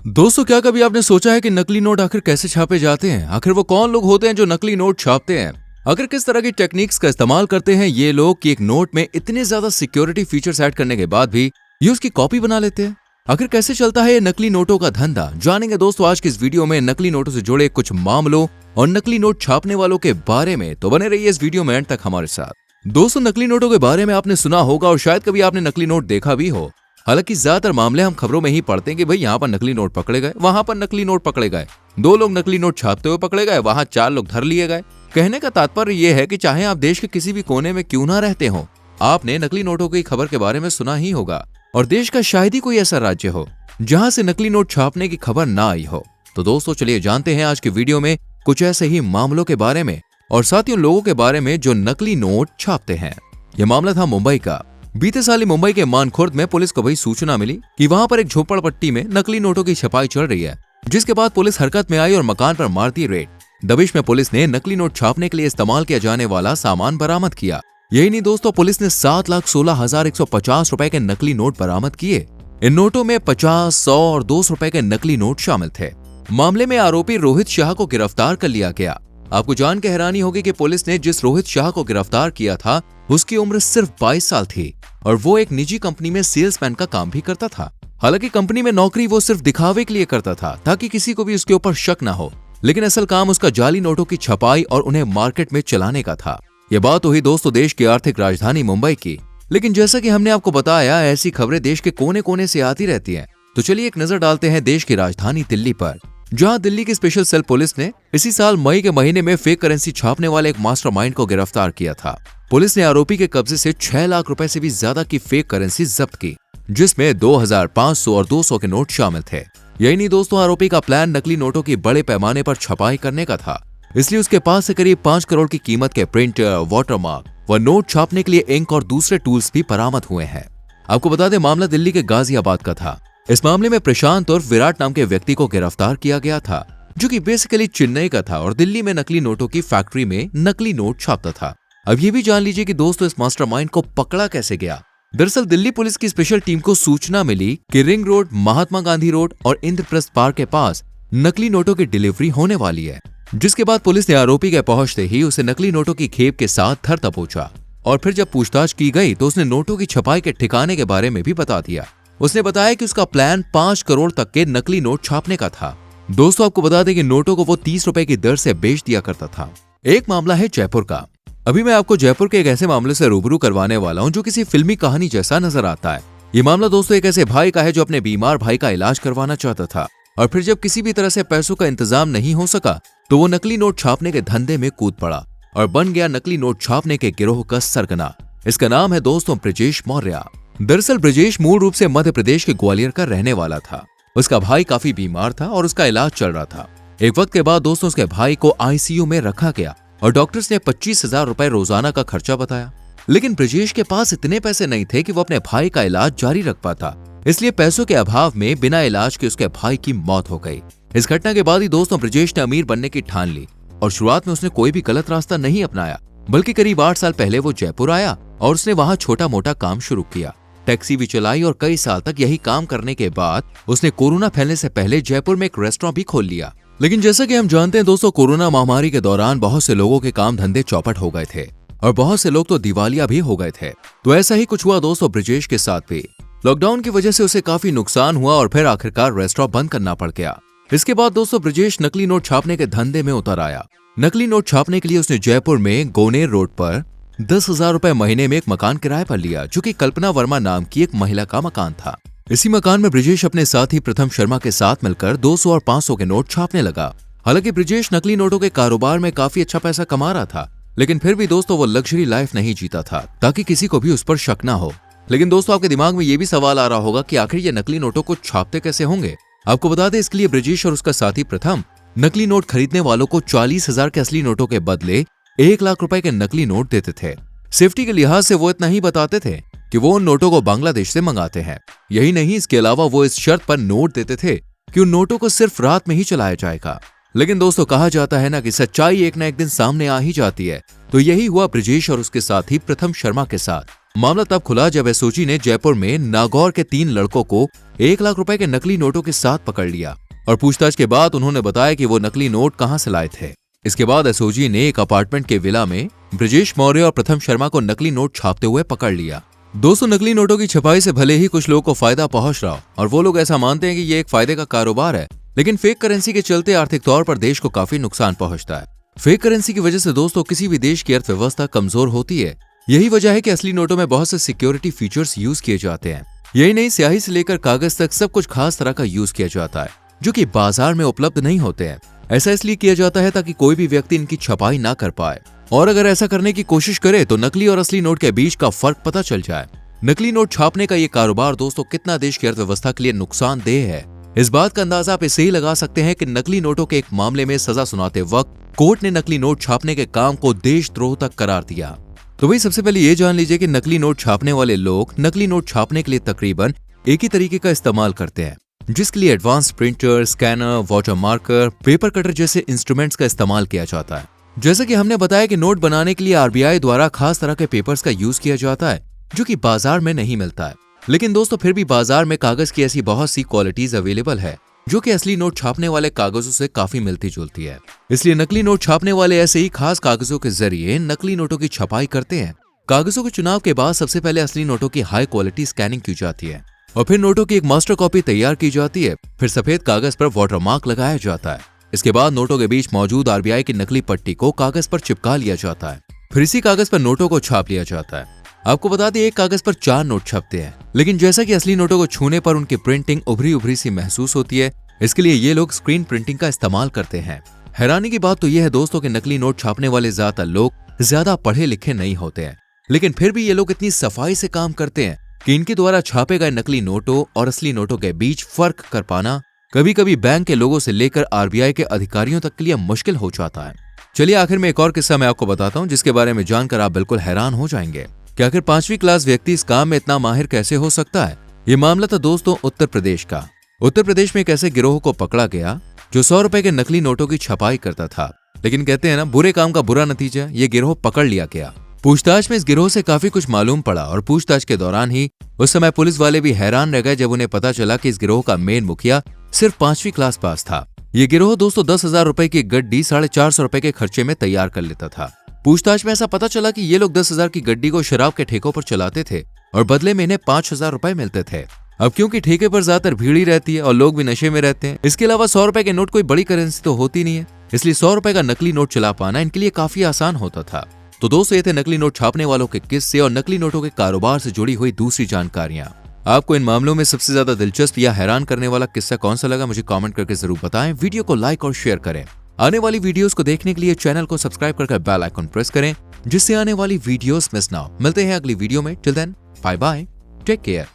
दोस्तों, क्या कभी आपने सोचा है कि नकली नोट आखिर कैसे छापे जाते हैं? आखिर वो कौन लोग होते हैं जो नकली नोट छापते हैं? आखिर किस तरह की टेक्निक्स का इस्तेमाल करते हैं ये लोग कि एक नोट में इतने ज्यादा सिक्योरिटी फीचर्स ऐड करने के बाद भी ये उसकी कॉपी बना लेते हैं? आखिर कैसे चलता है ये नकली नोटों का धंधा? जानेंगे दोस्तों आज की इस वीडियो में नकली नोटों से जुड़े कुछ मामलों और नकली नोट छापने वालों के बारे में। तो बने रहिए इस वीडियो में एंड तक हमारे साथ। दोस्तों, नकली नोटों के बारे में आपने सुना होगा और शायद कभी आपने नकली नोट देखा भी हो। हालांकि ज्यादातर मामले हम खबरों में ही पढ़ते हैं कि भाई यहाँ पर नकली नोट पकड़े गए, वहां पर नकली नोट पकड़े गए, 2 लोग नकली नोट छापते हुए पकड़े गए, वहां 4 लोग धर लिए गए। कहने का तात्पर्य यह है कि चाहे आप देश के किसी भी कोने में क्यों ना रहते हो, आपने नकली नोटों की खबर के बारे में सुना ही होगा। और देश का शायद ही कोई ऐसा राज्य हो जहां से नकली नोट छापने की खबर ना आई हो। तो दोस्तों चलिए जानते हैं आज के वीडियो में कुछ ऐसे ही मामलों के बारे में और साथ ही उन लोगों के बारे में जो नकली नोट छापते हैं। यह मामला था मुंबई का। बीते साल ही मुंबई के मानखुर्द में पुलिस को वही सूचना मिली कि वहां पर एक झोपड़पट्टी में नकली नोटों की छपाई चल रही है, जिसके बाद पुलिस हरकत में आई और मकान पर मारती रेड। दबिश में पुलिस ने नकली नोट छापने के लिए इस्तेमाल किया जाने वाला सामान बरामद किया। यही नहीं दोस्तों, पुलिस ने 7,16,150 रुपए के नकली नोट बरामद किए। इन नोटों में 50, 100 और 200 रुपए के नकली नोट शामिल थे। मामले में आरोपी रोहित शाह को गिरफ्तार कर लिया गया। आपको जान के हैरानी होगी कि पुलिस ने जिस रोहित शाह को गिरफ्तार किया था उसकी उम्र सिर्फ 22 साल थी और वो एक निजी कंपनी में सेल्समैन का काम भी करता था। हालांकि कंपनी में नौकरी वो सिर्फ दिखावे के लिए करता था ताकि किसी को भी उसके ऊपर शक ना हो, लेकिन असल काम उसका जाली नोटों की छपाई और उन्हें मार्केट में चलाने का था। ये बात हुई दोस्तों देश की आर्थिक राजधानी मुंबई की। लेकिन जैसा कि हमने आपको बताया, ऐसी खबरें देश के कोने कोने से आती रहती हैं। तो चलिए एक नजर डालते हैं देश की राजधानी दिल्ली पर, जहां दिल्ली की स्पेशल सेल पुलिस ने इसी साल मई के महीने में फेक करेंसी छापने वाले एक मास्टरमाइंड को गिरफ्तार किया था। पुलिस ने आरोपी के कब्जे से 6 लाख रुपए से भी ज्यादा की फेक करेंसी जब्त की, जिसमें 2,000, 500 और 200 के नोट शामिल थे। यही नहीं दोस्तों, आरोपी का प्लान नकली नोटों की बड़े पैमाने पर छपाई करने का था। इसलिए उसके पास से करीब 5 करोड़ की कीमत के प्रिंटर, वाटरमार्क व नोट छापने के लिए इंक और दूसरे टूल्स भी बरामद हुए हैं। आपको बता दें, मामला दिल्ली के गाजियाबाद का था। इस मामले में प्रशांत और विराट नाम के व्यक्ति को गिरफ्तार किया गया था, जो कि बेसिकली चेन्नई का था और दिल्ली में नकली नोटों की फैक्ट्री में नकली नोट छापता था। अब ये भी जान लीजिए कि दोस्तों इस मास्टरमाइंड को पकड़ा कैसे गया। दरअसल दिल्ली पुलिस की स्पेशल टीम को सूचना मिली कि ring road, Mahatma Gandhi road और इंद्रप्रस्थ पार्क के पास नकली नोटों की डिलीवरी होने वाली है, जिसके बाद पुलिस ने आरोपी के पहुंचते ही उसे नकली नोटों की खेप के साथ धर दबोचा। और फिर जब पूछताछ की गई तो उसने नोटों की छपाई के ठिकाने के बारे में भी बता दिया। उसने बताया कि उसका प्लान 5 करोड़ तक के नकली नोट छापने का था। दोस्तों आपको बता दें कि नोटों को वो 30 रुपए की दर से बेच दिया करता था। एक मामला है जयपुर का। अभी मैं आपको जयपुर के एक ऐसे मामले से रूबरू करवाने वाला हूं जो किसी फिल्मी कहानी जैसा नजर आता है। ये मामला दोस्तों एक ऐसे भाई का है जो अपने बीमार भाई का इलाज करवाना चाहता था और फिर जब किसी भी तरह से पैसों का इंतजाम नहीं हो सका तो वो नकली नोट छापने के धंधे में कूद पड़ा और बन गया नकली नोट छापने के गिरोह का सरगना। इसका नाम है दोस्तों ब्रजेश मौर्य। दरअसल ब्रजेश मूल रूप से मध्य प्रदेश के ग्वालियर का रहने वाला था। उसका भाई काफी बीमार था और उसका इलाज चल रहा था। एक वक्त के बाद दोस्तों उसके भाई को आईसीयू में रखा गया और डॉक्टर्स ने 25,000 रुपए रोजाना का खर्चा बताया। लेकिन ब्रजेश के पास इतने पैसे नहीं थे कि वो अपने भाई का इलाज जारी रख पाता। इसलिए पैसों के अभाव में बिना इलाज के उसके भाई की मौत हो गई। इस घटना के बाद ही दोस्तों ब्रजेश ने अमीर बनने की ठान ली और शुरुआत में उसने कोई भी गलत रास्ता नहीं अपनाया, बल्कि करीब 8 साल पहले वो जयपुर आया और उसने वहां छोटा मोटा काम शुरू किया। टैक्सी भी चलाई और कई साल तक यही काम करने के बाद उसने कोरोना फैलने से पहले जयपुर में एक रेस्टोरेंट भी खोल लिया। लेकिन जैसा कि हम जानते हैं दोस्तों, कोरोना महामारी के दौरान बहुत से लोगों के काम धंधे चौपट हो गए थे और बहुत से लोग तो दिवालिया भी हो गए थे। तो ऐसा ही कुछ हुआ दोस्तों ब्रजेश के साथ भी। लॉकडाउन की वजह से उसे काफी नुकसान हुआ और फिर आखिरकार रेस्टोरेंट बंद करना पड़ गया। इसके बाद दोस्तों ब्रजेश नकली नोट छापने के धंधे में उतर आया। नकली नोट छापने के लिए उसने जयपुर में गोनेर रोड पर 10,000 रुपए महीने में एक मकान किराए पर लिया, जो कि कल्पना वर्मा नाम की एक महिला का मकान था। इसी मकान में ब्रजेश अपने साथी प्रथम शर्मा के साथ मिलकर 200 और 500 के नोट छापने लगा। हालांकि ब्रजेश नकली नोटों के कारोबार में काफी अच्छा पैसा कमा रहा था, लेकिन फिर भी दोस्तों वो लग्जरी लाइफ नहीं जीता था ताकि किसी को भी उस पर शक ना हो। लेकिन दोस्तों आपके दिमाग में ये भी सवाल आ रहा होगा कि आखिर ये नकली नोटों को छापते कैसे होंगे। आपको बता दें, इसके लिए ब्रजेश और उसका साथी प्रथम नकली नोट खरीदने वालों को 40,000 के असली नोटों के बदले 1 लाख रुपए के नकली नोट देते थे। सेफ्टी के लिहाज से वो इतना ही बताते थे कि वो उन नोटों को बांग्लादेश से मंगाते हैं। यही नहीं, इसके अलावा वो इस शर्त पर नोट देते थे कि उन नोटों को सिर्फ रात में ही चलाया जाएगा। लेकिन दोस्तों कहा जाता है ना कि सच्चाई एक ना एक दिन सामने आ ही जाती है। तो यही हुआ ब्रजेश और उसके साथी प्रथम शर्मा के साथ। मामला तब खुला जब एसओजी ने जयपुर में नागौर के 3 लड़कों को 1 लाख रुपए के नकली नोटों के साथ पकड़ लिया और पूछताछ के बाद उन्होंने बताया कि वो नकली नोट कहां से लाए थे। इसके बाद एसओजी ने एक अपार्टमेंट के विला में ब्रजेश मौर्य और प्रथम शर्मा को नकली नोट छापते हुए पकड़ लिया। दोस्तों, नकली नोटों की छपाई से भले ही कुछ लोगों को फायदा पहुंच रहा हो और वो लोग ऐसा मानते हैं कि ये एक फायदे का कारोबार है, लेकिन फेक करेंसी के चलते आर्थिक तौर पर देश को काफी नुकसान पहुंचता है। फेक करेंसी की वजह से दोस्तों किसी भी देश की अर्थव्यवस्था कमजोर होती है। यही वजह है कि असली नोटों में बहुत से सिक्योरिटी फीचर्स यूज किए जाते हैं। यही नहीं, स्याही से लेकर कागज तक सब कुछ खास तरह का यूज किया जाता है जो कि बाजार में उपलब्ध नहीं होते हैं। ऐसा इसलिए किया जाता है ताकि कोई भी व्यक्ति इनकी छपाई ना कर पाए, और अगर ऐसा करने की कोशिश करे तो नकली और असली नोट के बीच का फर्क पता चल जाए। नकली नोट छापने का ये कारोबार दोस्तों कितना देश की अर्थव्यवस्था के लिए नुकसानदेह है, इस बात का अंदाजा आप इससे ही लगा सकते हैं कि नकली नोटों के एक मामले में सजा सुनाते वक्त कोर्ट ने नकली नोट छापने के काम को देशद्रोह तक करार दिया। तो वही सबसे पहले ये जान लीजिए कि नकली नोट छापने वाले लोग नकली नोट छापने के लिए तकरीबन एक ही तरीके का इस्तेमाल करते हैं, जिसके लिए advance printer, scanner, water marker, paper cutter जैसे इंस्ट्रूमेंट्स का इस्तेमाल किया जाता है। जैसा कि हमने बताया कि नोट बनाने के लिए आरबीआई द्वारा खास तरह के पेपर्स का यूज किया जाता है जो कि बाजार में नहीं मिलता है। लेकिन दोस्तों फिर भी बाजार में कागज की ऐसी बहुत सी क्वालिटीज अवेलेबल है जो कि असली नोट छापने वाले कागजों से काफी मिलती जुलती है। इसलिए नकली नोट छापने वाले ऐसे ही खास कागजों के जरिए नकली नोटों की छपाई करते हैं। कागजों के चुनाव के बाद सबसे पहले असली नोटों की हाई क्वालिटी स्कैनिंग की जाती है और फिर नोटों की एक मास्टर कॉपी तैयार की जाती है। फिर सफेद कागज पर वाटरमार्क लगाया जाता है। इसके बाद नोटों के बीच मौजूद आरबीआई की नकली पट्टी को कागज पर चिपका लिया जाता है। फिर इसी कागज पर नोटों को छाप लिया जाता है। आपको बता दें एक कागज पर 4 नोट छपते हैं, लेकिन जैसा कि असली नोटों को छूने पर उनकी प्रिंटिंग उभरी उभरी सी महसूस होती है, इसके लिए ये लोग स्क्रीन प्रिंटिंग का इस्तेमाल करते हैं। हैरानी की बात तो यह है दोस्तों कि नकली नोट छापने वाले ज्यादातर लोग ज्यादा पढ़े लिखे नहीं होते हैं, लेकिन फिर भी ये लोग इतनी सफाई से काम करते हैं कि इनके द्वारा छापे गए नकली नोटों और असली नोटों के बीच फर्क कर पाना कभी कभी बैंक के लोगों से लेकर आरबीआई के अधिकारियों तक के लिए मुश्किल हो जाता है। चलिए आखिर में एक और किस्सा मैं आपको बताता हूँ जिसके बारे में जानकर आप बिल्कुल हैरान हो जाएंगे कि आखिर 5वीं क्लास व्यक्ति इस काम में इतना माहिर कैसे हो सकता है। ये मामला था दोस्तों उत्तर प्रदेश का। उत्तर प्रदेश में एक ऐसे गिरोह को पकड़ा गया जो 100 रुपए के नकली नोटों की छपाई करता था, लेकिन कहते हैं ना बुरे काम का बुरा नतीजा, ये गिरोह पकड़ लिया गया। पूछताछ में इस गिरोह से काफी कुछ मालूम पड़ा और पूछताछ के दौरान ही उस समय पुलिस वाले भी हैरान रह गए जब उन्हें पता चला कि इस गिरोह का मेन मुखिया सिर्फ 5वीं क्लास पास था। ये गिरोह दोस्तों 10,000 रुपए की गड्डी 450 रुपए के खर्चे में तैयार कर लेता था। पूछताछ में ऐसा पता चला कि ये लोग 10,000 की गड्डी को शराब के ठेकों पर चलाते थे और बदले में इन्हें 5,000 रुपए मिलते थे। अब क्योंकि ठेके पर ज्यादातर भीड़ ही रहती है और लोग भी नशे में रहते हैं, इसके अलावा 100 रुपए के नोट कोई बड़ी करेंसी तो होती नहीं है, इसलिए 100 रुपए का नकली नोट चला पाना इनके लिए काफी आसान होता था। तो दोस्तों ये थे नकली नोट छापने वालों के किस्से और नकली नोटों के कारोबार से जुड़ी हुई दूसरी जानकारियां। आपको इन मामलों में सबसे ज्यादा दिलचस्प या हैरान करने वाला किस्सा कौन सा लगा मुझे कमेंट करके जरूर बताएं। वीडियो को लाइक और शेयर करें। आने वाली वीडियोस को देखने के लिए चैनल को सब्सक्राइब करके बेल आइकन प्रेस करें जिससे आने वाली वीडियोस मिस ना हो। मिलते हैं अगली वीडियो में। Till then bye bye, take care.